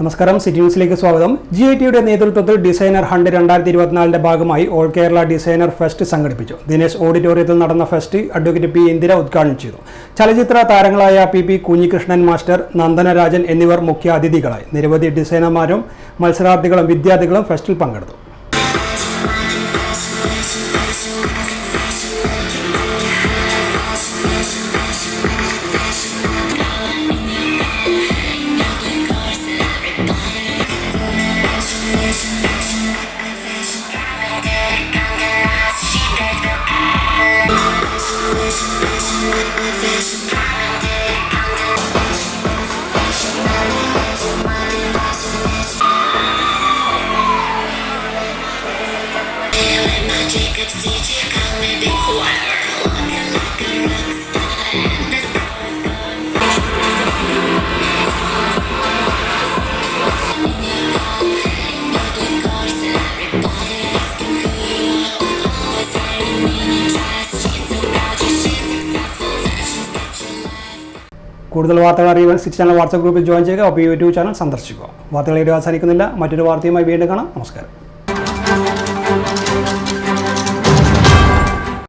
നമസ്കാരം, സിറ്റി ന്യൂസിലേക്ക് സ്വാഗതം. GITയുടെ നേതൃത്വത്തിൽ ഡിസൈനർ ഹണ്ട് 2024 ഭാഗമായി ഓൾ കേരള ഡിസൈനർ ഫെസ്റ്റ് സംഘടിപ്പിച്ചു. ദിനേശ് ഓഡിറ്റോറിയത്തിൽ നടന്ന ഫെസ്റ്റ് അഡ്വക്കേറ്റ് P. ഇന്ദിര ഉദ്ഘാടനം ചെയ്തു. ചലച്ചിത്ര താരങ്ങളായ PP കുഞ്ഞികൃഷ്ണൻ മാസ്റ്റർ, നന്ദനരാജൻ എന്നിവർ മുഖ്യ അതിഥികളായി. നിരവധി ഡിസൈനർമാരും മത്സരാർത്ഥികളും വിദ്യാർത്ഥികളും ഫെസ്റ്റിൽ പങ്കെടുത്തു. കൂടുതൽ വാർത്തകൾ അറിയുവാൻ സിറ്റി ചാനൽ വാട്സ്ആപ്പ് ഗ്രൂപ്പിൽ ജോയിൻ ചെയ്യുക. ഒപ്പം യൂട്യൂബ് ചാനൽ സന്ദർശിക്കുക. വാർത്തകൾ ഇവിടെ അവസാനിക്കുന്നില്ല. മറ്റൊരു വാർത്തയുമായി വീണ്ടും കാണാം. നമസ്കാരം.